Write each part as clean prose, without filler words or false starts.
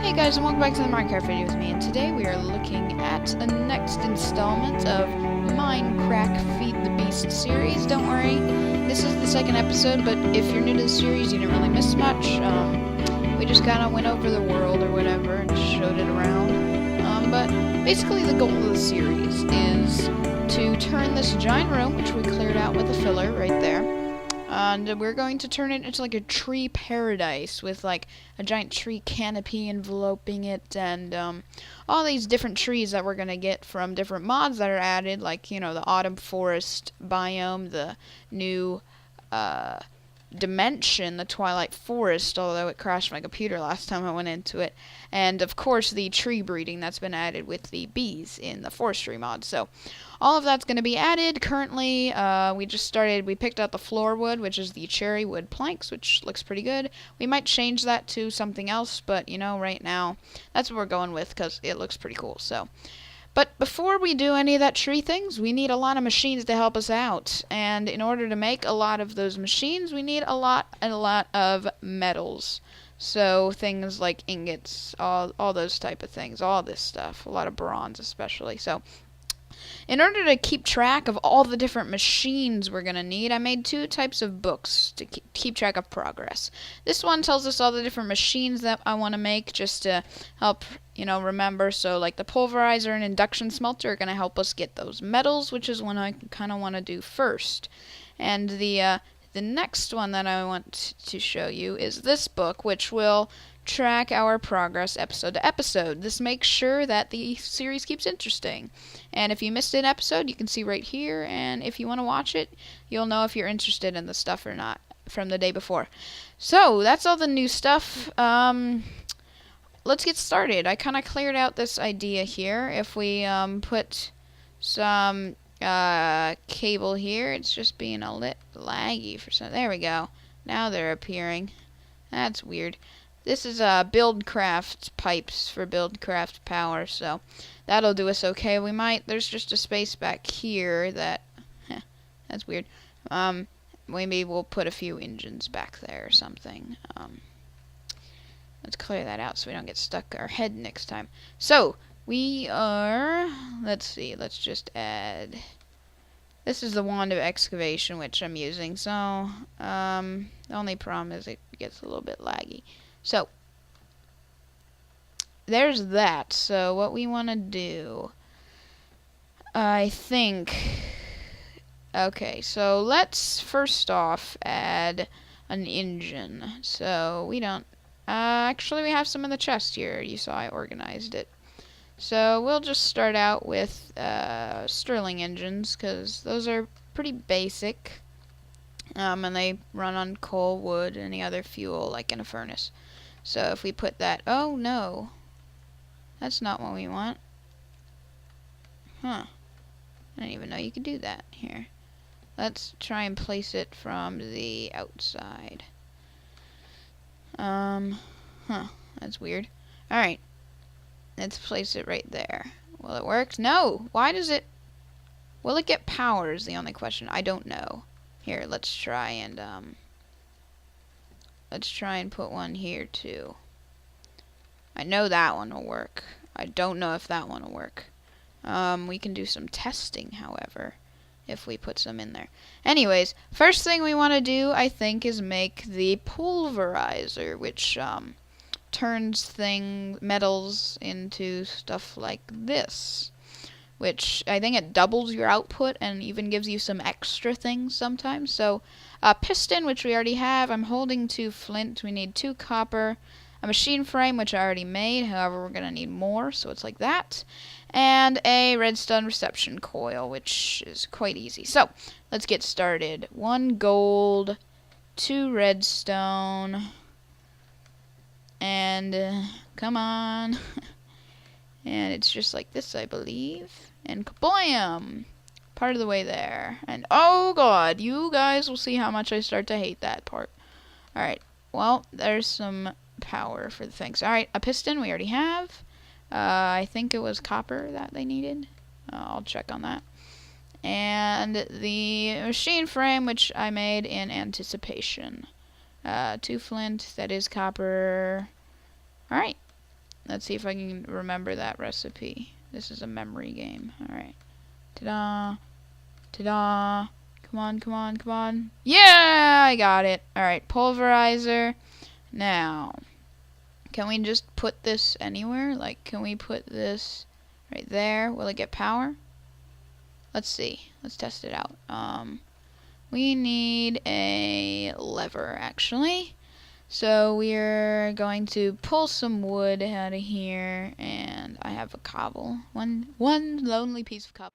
Hey guys, and welcome back to the Minecraft video with me, and today we are looking at the next installment of Minecraft FTB the Beast series. Don't worry, this is the second episode, but if you're new to the series, you didn't really miss much. We just kind of went over the world or whatever and showed it around. But basically the goal of the series is to turn this giant room, which we cleared out with a filler right there, and we're going to turn it into like a tree paradise with like a giant tree canopy enveloping it, and all these different trees that we're going to get from different mods that are added, like, you know, the autumn forest biome, the new dimension, the twilight forest, although it crashed my computer last time I went into it, and of course the tree breeding that's been added with the bees in the forestry mod. So all of that's going to be added. Currently we picked out the floor wood, which is the cherry wood planks, which looks pretty good. We might change that to something else, but you know, right now that's what we're going with because it looks pretty cool. But before we do any of that tree things, we need a lot of machines to help us out. And in order to make a lot of those machines, we need a lot of metals. So things like ingots, all those type of things, all this stuff. A lot of bronze especially. So in order to keep track of all the different machines we're going to need, I made two types of books to keep track of progress. This one tells us all the different machines that I want to make just to help, you know, remember. So like the pulverizer and induction smelter are going to help us get those metals, which is one I kind of want to do first. And the next one that I want to show you is this book, which will track our progress episode to episode. This makes sure that the series keeps interesting. And if you missed an episode, you can see right here, and if you want to watch it, you'll know if you're interested in the stuff or not from the day before. So that's all the new stuff. Let's get started. I kind of cleared out this idea here. If we put some cable here, it's just being a lit laggy for some. There we go. Now they're appearing. That's weird. This is Buildcraft pipes for Buildcraft power, so that'll do us okay. There's just a space back here that, that's weird. Maybe we'll put a few engines back there or something. Let's clear that out so we don't get stuck our head next time. So, let's see, let's just add, this is the wand of excavation which I'm using, so, the only problem is it gets a little bit laggy. So, there's that. So, what we want to do, I think, okay, so let's first off add an engine. So, we don't, actually we have some in the chest here. You saw I organized it. So, we'll just start out with Stirling engines, because those are pretty basic. And they run on coal, wood, and any other fuel, like in a furnace. So if we put that, oh no, that's not what we want. Huh, I didn't even know you could do that. Here, let's try and place it from the outside. That's weird. Alright, let's place it right there. Will it work? No! Why does it, will it get power is the only question. I don't know. Here, let's try and put one here too. I know that one will work. I don't know if that one will work. We can do some testing, however, if we put some in there. Anyways, first thing we want to do, I think, is make the pulverizer, which turns metals into stuff like this, which I think it doubles your output and even gives you some extra things sometimes. So a piston, which we already have. I'm holding 2 flint. We need 2 copper. A machine frame, which I already made. However, we're going to need more, so it's like that. And a redstone reception coil, which is quite easy. So let's get started. 1 gold, 2 redstone, and come on. And it's just like this, I believe. And kablam! Part of the way there. And oh god, you guys will see how much I start to hate that part. Alright, well, there's some power for the things. Alright, a piston we already have. I think it was copper that they needed. I'll check on that. And the machine frame, which I made in anticipation. 2 flint, that is copper. Alright. Let's see if I can remember that recipe. This is a memory game. Alright. Ta-da! Ta-da! Come on, come on, come on. Yeah! I got it. Alright, pulverizer. Now, can we just put this anywhere? Like, can we put this right there? Will it get power? Let's see. Let's test it out. We need a lever, actually. So we're going to pull some wood out of here, and I have a cobble. One lonely piece of cobble.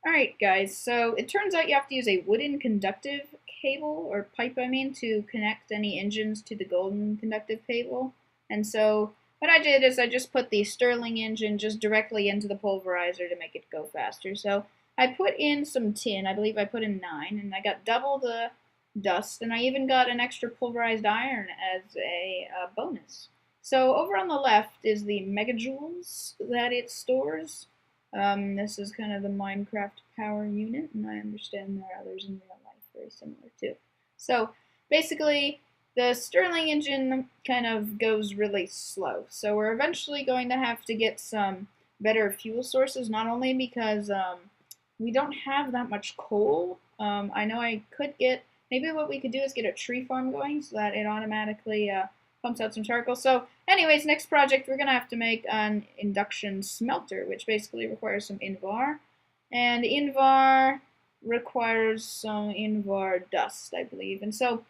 Alright guys, so it turns out you have to use a wooden conductive cable, or pipe I mean, to connect any engines to the golden conductive cable. And so what I did is I just put the Stirling engine just directly into the pulverizer to make it go faster. So I put in some tin, I believe I put in 9, and I got double the dust, and I even got an extra pulverized iron as a bonus. So over on the left is the megajoules that it stores. This is kind of the Minecraft power unit, and I understand there are others in real life very similar too. So basically, the Stirling engine kind of goes really slow. So we're eventually going to have to get some better fuel sources, not only because we don't have that much coal. I know I could get, maybe what we could do is get a tree farm going so that it automatically pumps out some charcoal. So anyways, next project we're going to have to make an induction smelter, which basically requires some invar. And invar requires some invar dust, I believe. And so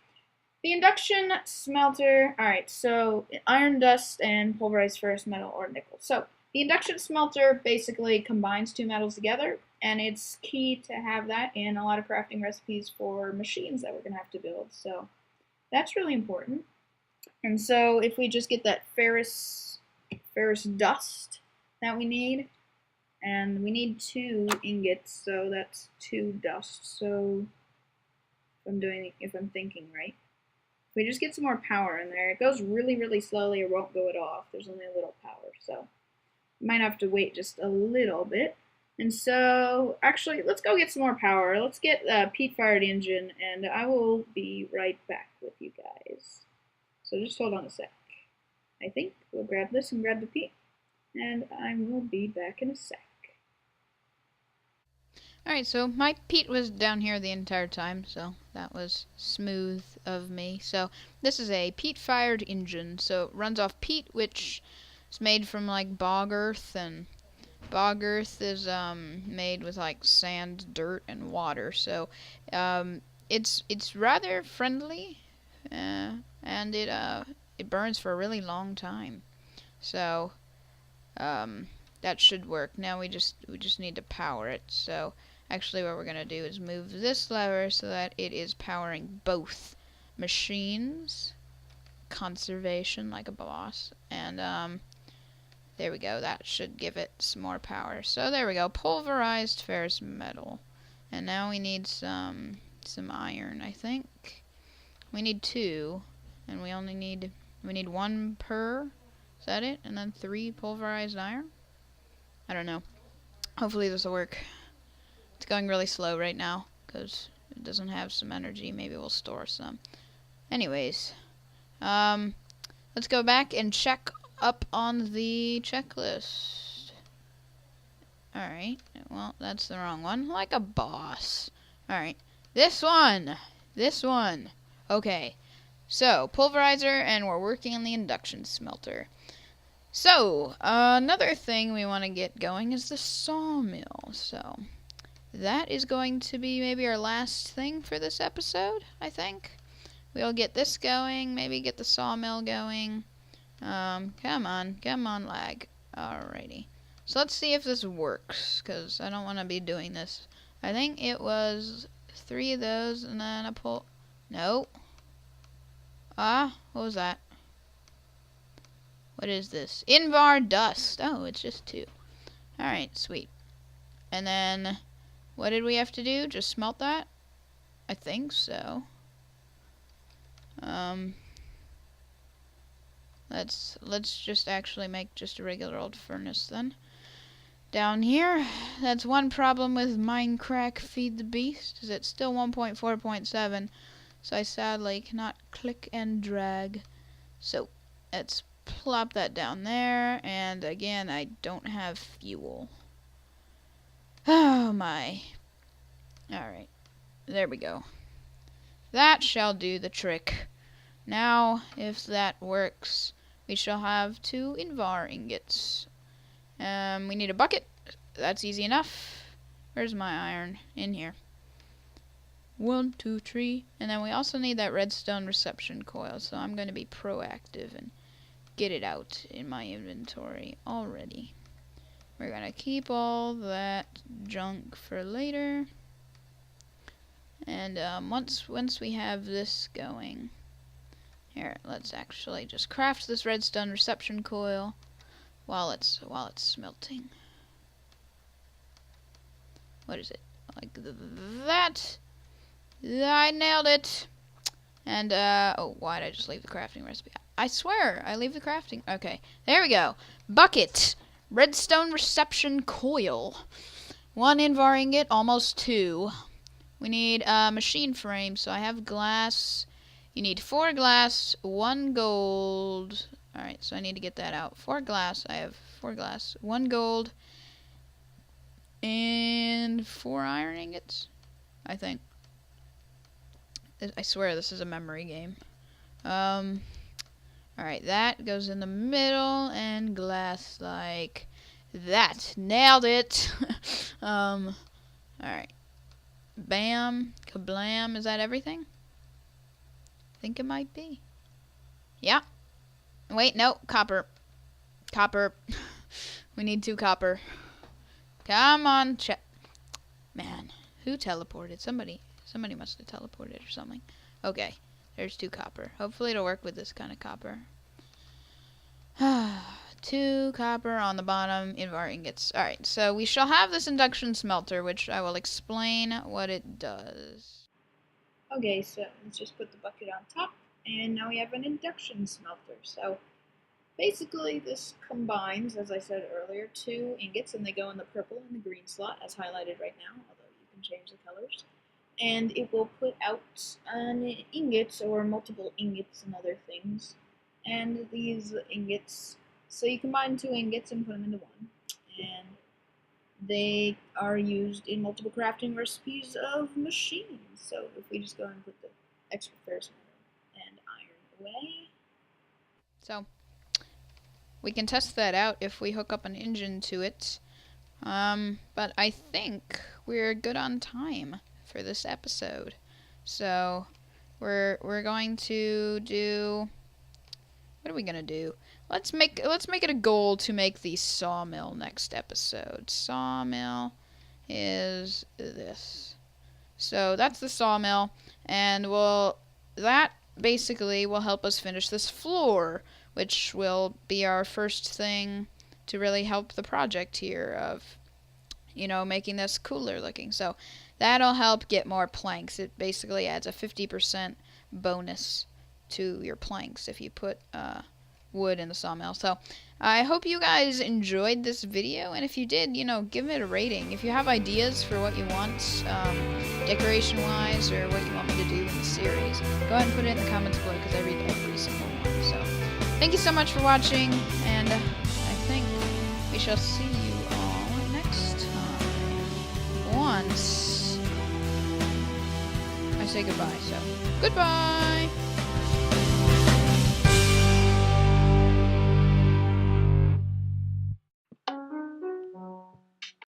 the induction smelter, alright, so iron dust and pulverized ferrous metal or nickel. So the induction smelter basically combines two metals together, and it's key to have that in a lot of crafting recipes for machines that we're going to have to build. So that's really important. And so if we just get that ferrous dust that we need, and we need 2 ingots, so that's 2 dust. So if I'm thinking right, if we just get some more power in there, it goes really, really slowly, or won't go at all if there's only a little power. So we might have to wait just a little bit. And so, actually, let's go get some more power. Let's get a peat-fired engine, and I will be right back with you guys. So just hold on a sec. I think we'll grab this and grab the peat, and I will be back in a sec. Alright, so my peat was down here the entire time, so that was smooth of me. So this is a peat-fired engine, so it runs off peat, which is made from like bog earth, and bog earth is made with like sand, dirt, and water. So it's rather friendly, and it burns for a really long time. So that should work. Now we just need to power it. So actually what we're going to do is move this lever so that it is powering both machines. Conservation like a boss. And there we go. That should give it some more power. So there we go. Pulverized ferrous metal. And now we need some iron, I think. We need 2, and we need 1 per. Is that it? And then 3 pulverized iron? I don't know. Hopefully this will work. It's going really slow right now because it doesn't have some energy. Maybe we'll store some. Anyways, let's go back and check up on the checklist. Alright, well, that's the wrong one. Like a boss. Alright, this one. Okay, so pulverizer, and we're working on the induction smelter. So, another thing we want to get going is the sawmill. So, that is going to be maybe our last thing for this episode, I think. We'll get this going, maybe get the sawmill going. Come on, lag. Alrighty. So let's see if this works, because I don't want to be doing this. I think it was 3 of those, and then a pull. No. What was that? What is this? Invar dust. Oh, it's just 2. Alright, sweet. And then, what did we have to do? Just smelt that? I think so. Let's just actually make just a regular old furnace then. Down here, that's one problem with Minecraft Feed the Beast, is it's still 1.4.7, so I sadly cannot click and drag. So, let's plop that down there. And again, I don't have fuel. Oh my. Alright. There we go. That shall do the trick. Now, if that works, we shall have 2 Invar ingots. We need a bucket. That's easy enough. Where's my iron? In here. 1, 2, 3. And then we also need that redstone reception coil. So I'm going to be proactive and get it out in my inventory already. We're going to keep all that junk for later. And once we have this going, here, let's actually just craft this redstone reception coil while it's smelting. What is it? Like that. I nailed it. And oh, why did I just leave the crafting recipe? I swear I leave the crafting. Okay, there we go. Bucket, redstone reception coil, 1 Invar ingot, almost 2. We need a machine frame, so I have glass. You need 4 glass, 1 gold. Alright, so I need to get that out. 4 glass, I have 4 glass, 1 gold, and 4 iron ingots, I think. I swear this is a memory game. Alright, that goes in the middle, and glass like that. Nailed it! Alright. Bam, kablam, is that everything? I think it might be. Yeah. Wait, no, copper. Copper. We need 2 copper. Come on, man, who teleported? Somebody must have teleported or something. Okay, there's 2 copper. Hopefully it'll work with this kind of copper. 2 copper on the bottom, Invar ingots. Alright, so we shall have this induction smelter, which I will explain what it does. Okay, so let's just put the bucket on top, and now we have an induction smelter. So basically this combines, as I said earlier, 2 ingots, and they go in the purple and the green slot, as highlighted right now, although you can change the colors. And it will put out an ingots, or multiple ingots and other things. And these ingots, so you combine 2 ingots and put them into 1. And they are used in multiple crafting recipes of machines. So if we just go and put the extra ferrous metal and iron away. So we can test that out if we hook up an engine to it. But I think we're good on time for this episode. So we're going to do, what are we gonna do? Let's make it a goal to make the sawmill next episode. Sawmill is this. So that's the sawmill, and that basically will help us finish this floor, which will be our first thing to really help the project here of, you know, making this cooler looking. So that'll help get more planks. It basically adds a 50% bonus to your planks if you put wood in the sawmill. So I hope you guys enjoyed this video, and if you did, you know, give it a rating. If you have ideas for what you want, decoration wise, or what you want me to do in the series, go ahead and put it in the comments below, because I read every single one. So thank you so much for watching, and I think we shall see you all next time. Once I say goodbye, so goodbye.